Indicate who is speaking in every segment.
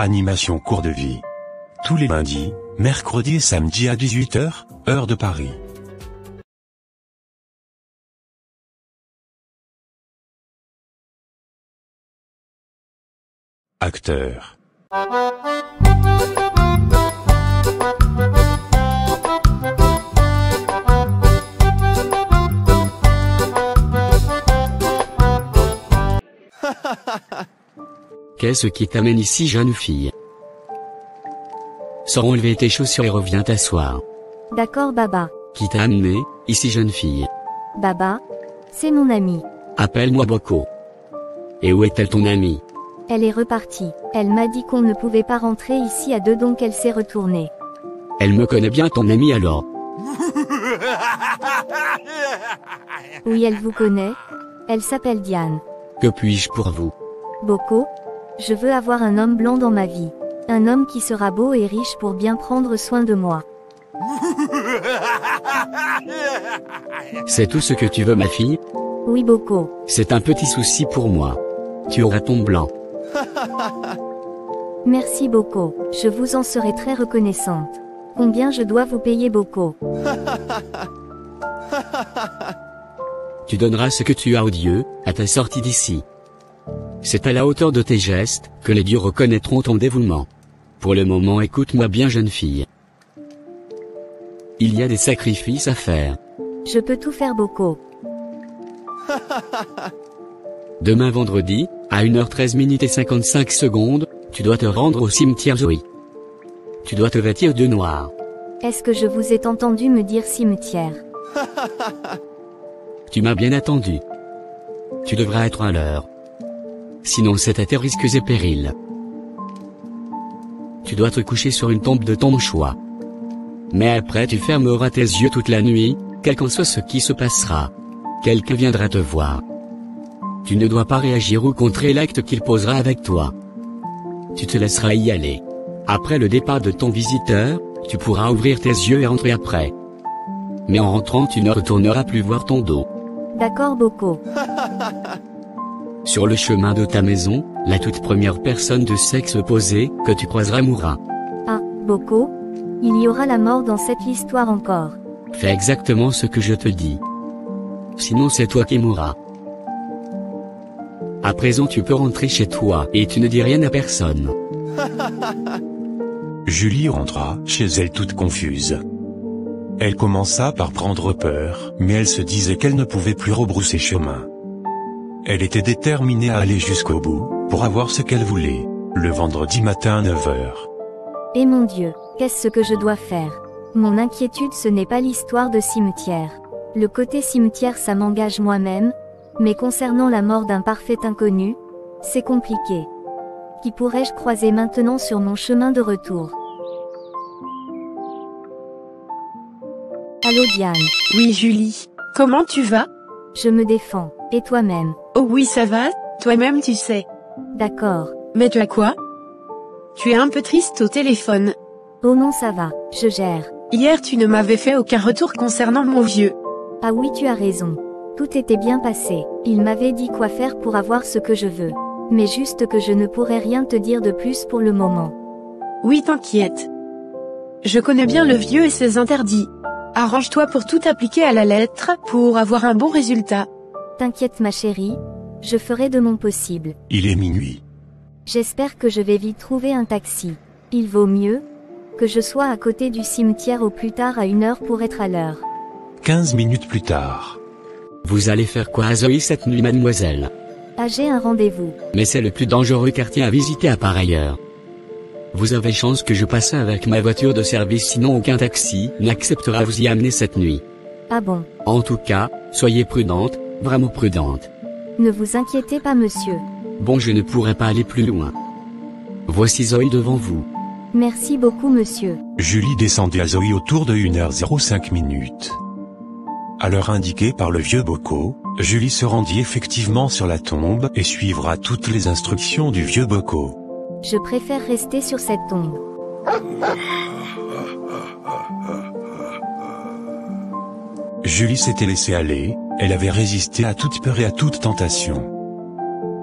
Speaker 1: Animation cours de vie. Tous les lundis, mercredis et samedis à 18 h, heure de Paris. Acteur.
Speaker 2: Qu'est-ce qui t'amène ici, jeune fille? Sors enlever tes chaussures et reviens t'asseoir.
Speaker 3: D'accord Baba.
Speaker 2: Qui t'a amené, ici jeune fille?
Speaker 3: Baba, c'est mon amie.
Speaker 2: Appelle-moi Boko. Et où est-elle ton amie?
Speaker 3: Elle est repartie. Elle m'a dit qu'on ne pouvait pas rentrer ici à deux donc elle s'est retournée.
Speaker 2: Elle me connaît bien ton amie alors?
Speaker 3: Oui elle vous connaît. Elle s'appelle Diane.
Speaker 2: Que puis-je pour vous?
Speaker 3: Boko, je veux avoir un homme blanc dans ma vie. Un homme qui sera beau et riche pour bien prendre soin de moi.
Speaker 2: C'est tout ce que tu veux ma fille?
Speaker 3: Oui Boko.
Speaker 2: C'est un petit souci pour moi. Tu auras ton blanc.
Speaker 3: Merci Boko, je vous en serai très reconnaissante. Combien je dois vous payer Boko?
Speaker 2: Tu donneras ce que tu as aux dieux, à ta sortie d'ici. C'est à la hauteur de tes gestes, que les dieux reconnaîtront ton dévouement. Pour le moment écoute-moi bien jeune fille. Il y a des sacrifices à faire.
Speaker 3: Je peux tout faire Boko.
Speaker 2: Demain vendredi, à 1h13 et 55 secondes, tu dois te rendre au cimetière Zoé. Tu dois te vêtir de noir.
Speaker 3: Est-ce que je vous ai entendu me dire cimetière?
Speaker 2: Tu m'as bien attendu. Tu devras être à l'heure. Sinon c'est à tes risques et périls. Tu dois te coucher sur une tombe de ton choix. Mais après tu fermeras tes yeux toute la nuit, quel qu'en soit ce qui se passera. Quelqu'un viendra te voir. Tu ne dois pas réagir ou contrer l'acte qu'il posera avec toi. Tu te laisseras y aller. Après le départ de ton visiteur, tu pourras ouvrir tes yeux et rentrer après. Mais en rentrant tu ne retourneras plus voir ton dos.
Speaker 3: D'accord Boko.
Speaker 2: Sur le chemin de ta maison, la toute première personne de sexe opposé que tu croiseras mourra.
Speaker 3: Ah, Boko? Il y aura la mort dans cette histoire encore.
Speaker 2: Fais exactement ce que je te dis. Sinon c'est toi qui mourras. À présent tu peux rentrer chez toi et tu ne dis rien à personne.
Speaker 1: Julie rentra chez elle toute confuse. Elle commença par prendre peur, mais elle se disait qu'elle ne pouvait plus rebrousser chemin. Elle était déterminée à aller jusqu'au bout, pour avoir ce qu'elle voulait, le vendredi matin à 9 h.
Speaker 3: Eh mon Dieu, qu'est-ce que je dois faire? Mon inquiétude ce n'est pas l'histoire de cimetière. Le côté cimetière ça m'engage moi-même, mais concernant la mort d'un parfait inconnu, c'est compliqué. Qui pourrais-je croiser maintenant sur mon chemin de retour? Allô Diane.
Speaker 4: Oui Julie, comment tu vas?
Speaker 3: Je me défends, et toi-même?
Speaker 4: Oh oui ça va, toi-même tu sais.
Speaker 3: D'accord.
Speaker 4: Mais tu as quoi? Tu es un peu triste au téléphone.
Speaker 3: Oh non ça va, je gère.
Speaker 4: Hier tu ne m'avais fait aucun retour concernant mon vieux.
Speaker 3: Ah oui tu as raison. Tout était bien passé, il m'avait dit quoi faire pour avoir ce que je veux. Mais juste que je ne pourrais rien te dire de plus pour le moment.
Speaker 4: Oui t'inquiète. Je connais bien le vieux et ses interdits. Arrange-toi pour tout appliquer à la lettre, pour avoir un bon résultat.
Speaker 3: T'inquiète ma chérie, je ferai de mon possible.
Speaker 1: Il est minuit.
Speaker 3: J'espère que je vais vite trouver un taxi. Il vaut mieux que je sois à côté du cimetière au plus tard à 1 h pour être à l'heure.
Speaker 1: 15 minutes plus tard.
Speaker 2: Vous allez faire quoi à Zoé cette nuit mademoiselle?
Speaker 3: Ah j'ai un rendez-vous.
Speaker 2: Mais c'est le plus dangereux quartier à visiter à part ailleurs. Vous avez chance que je passe avec ma voiture de service sinon aucun taxi n'acceptera vous y amener cette nuit.
Speaker 3: Ah bon?
Speaker 2: En tout cas, soyez prudente, vraiment prudente.
Speaker 3: Ne vous inquiétez pas monsieur.
Speaker 2: Bon je ne pourrai pas aller plus loin. Voici Zoé devant vous.
Speaker 3: Merci beaucoup monsieur.
Speaker 1: Julie descendit à Zoé autour de 1h05. À l'heure indiquée par le vieux Boko, Julie se rendit effectivement sur la tombe et suivra toutes les instructions du vieux Boko.
Speaker 3: Je préfère rester sur cette tombe.
Speaker 1: Julie s'était laissée aller, elle avait résisté à toute peur et à toute tentation.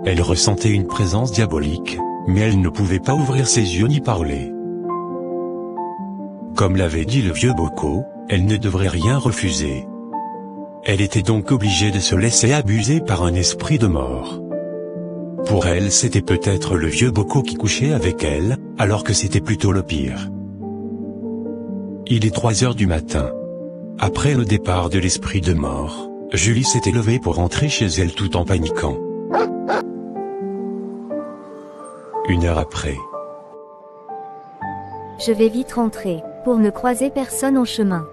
Speaker 1: Elle ressentait une présence diabolique, mais elle ne pouvait pas ouvrir ses yeux ni parler. Comme l'avait dit le vieux Boko, elle ne devrait rien refuser. Elle était donc obligée de se laisser abuser par un esprit de mort. Pour elle, c'était peut-être le vieux Boko qui couchait avec elle, alors que c'était plutôt le pire. Il est 3 heures du matin. Après le départ de l'esprit de mort, Julie s'était levée pour rentrer chez elle tout en paniquant. 1 heure après.
Speaker 3: Je vais vite rentrer, pour ne croiser personne en chemin.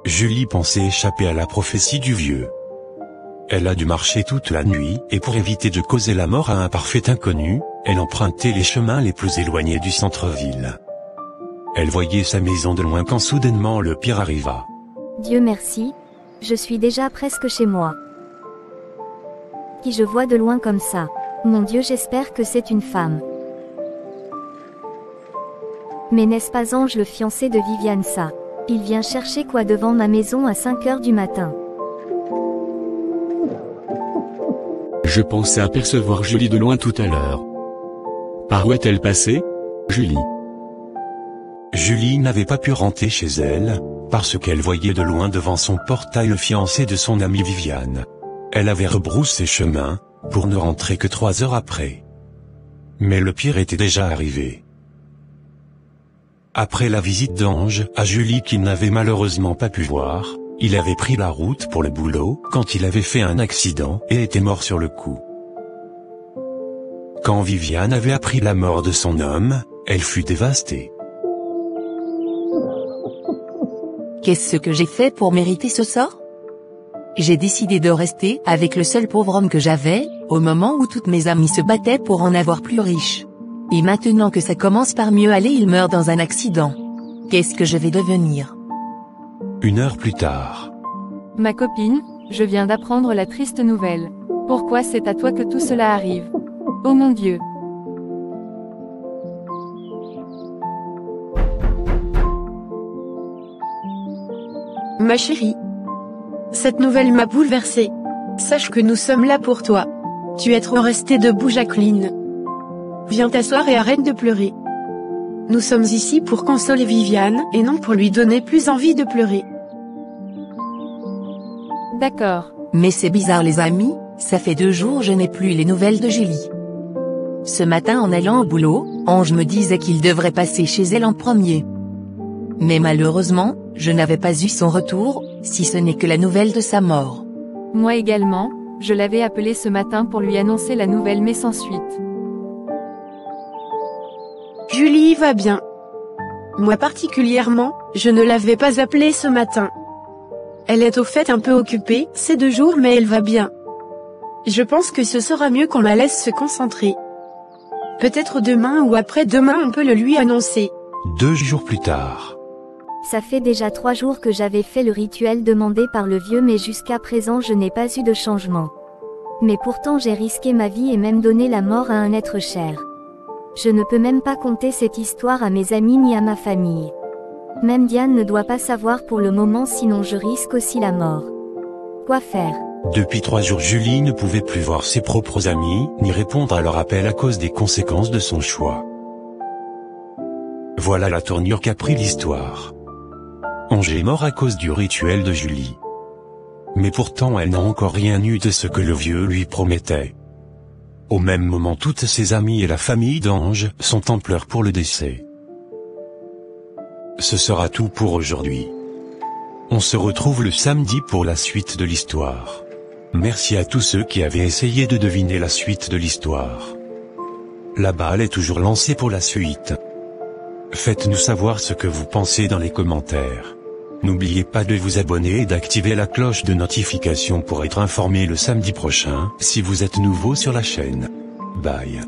Speaker 1: Julie pensait échapper à la prophétie du vieux. Elle a dû marcher toute la nuit, et pour éviter de causer la mort à un parfait inconnu, elle empruntait les chemins les plus éloignés du centre-ville. Elle voyait sa maison de loin quand soudainement le pire arriva.
Speaker 3: Dieu merci, je suis déjà presque chez moi. Qui je vois de loin comme ça? Mon Dieu, j'espère que c'est une femme. Mais n'est-ce pas Ange, le fiancé de Viviane, ça? Il vient chercher quoi devant ma maison à 5 heures du matin?
Speaker 2: Je pensais apercevoir Julie de loin tout à l'heure. Par où est-elle passée, Julie?
Speaker 1: Julie n'avait pas pu rentrer chez elle, parce qu'elle voyait de loin devant son portail le fiancé de son amie Viviane. Elle avait rebroussé chemin, pour ne rentrer que 3 heures après. Mais le pire était déjà arrivé. Après la visite d'Ange à Julie qu'il n'avait malheureusement pas pu voir, il avait pris la route pour le boulot quand il avait fait un accident et était mort sur le coup. Quand Viviane avait appris la mort de son homme, elle fut dévastée.
Speaker 5: Qu'est-ce que j'ai fait pour mériter ce sort? J'ai décidé de rester avec le seul pauvre homme que j'avais, au moment où toutes mes amies se battaient pour en avoir plus riche. Et maintenant que ça commence par mieux aller, il meurt dans un accident. Qu'est-ce que je vais devenir?
Speaker 1: 1 heure plus tard.
Speaker 6: Ma copine, je viens d'apprendre la triste nouvelle. Pourquoi c'est à toi que tout cela arrive? Oh mon Dieu!
Speaker 4: Ma chérie. Cette nouvelle m'a bouleversée. Sache que nous sommes là pour toi. Tu es trop restée debout, Jacqueline. Viens t'asseoir et arrête de pleurer. Nous sommes ici pour consoler Viviane et non pour lui donner plus envie de pleurer.
Speaker 6: D'accord.
Speaker 5: Mais c'est bizarre les amis, ça fait 2 jours je n'ai plus les nouvelles de Julie. Ce matin en allant au boulot, Ange me disait qu'il devrait passer chez elle en premier. Mais malheureusement, je n'avais pas eu son retour, si ce n'est que la nouvelle de sa mort.
Speaker 6: Moi également, je l'avais appelé ce matin pour lui annoncer la nouvelle mais sans suite.
Speaker 4: Julie va bien. Moi particulièrement, je ne l'avais pas appelée ce matin. Elle est au fait un peu occupée ces 2 jours mais elle va bien. Je pense que ce sera mieux qu'on la laisse se concentrer. Peut-être demain ou après-demain on peut le lui annoncer.
Speaker 1: 2 jours plus tard.
Speaker 3: Ça fait déjà 3 jours que j'avais fait le rituel demandé par le vieux mais jusqu'à présent je n'ai pas eu de changement. Mais pourtant j'ai risqué ma vie et même donné la mort à un être cher. Je ne peux même pas conter cette histoire à mes amis ni à ma famille. Même Diane ne doit pas savoir pour le moment sinon je risque aussi la mort. Quoi faire?
Speaker 1: Depuis 3 jours, Julie ne pouvait plus voir ses propres amis, ni répondre à leur appel à cause des conséquences de son choix. Voilà la tournure qu'a pris l'histoire. Ange est mort à cause du rituel de Julie. Mais pourtant elle n'a encore rien eu de ce que le vieux lui promettait. Au même moment, toutes ses amies et la famille d'Ange sont en pleurs pour le décès. Ce sera tout pour aujourd'hui. On se retrouve le samedi pour la suite de l'histoire. Merci à tous ceux qui avaient essayé de deviner la suite de l'histoire. La balle est toujours lancée pour la suite. Faites-nous savoir ce que vous pensez dans les commentaires. N'oubliez pas de vous abonner et d'activer la cloche de notification pour être informé le samedi prochain, si vous êtes nouveau sur la chaîne. Bye.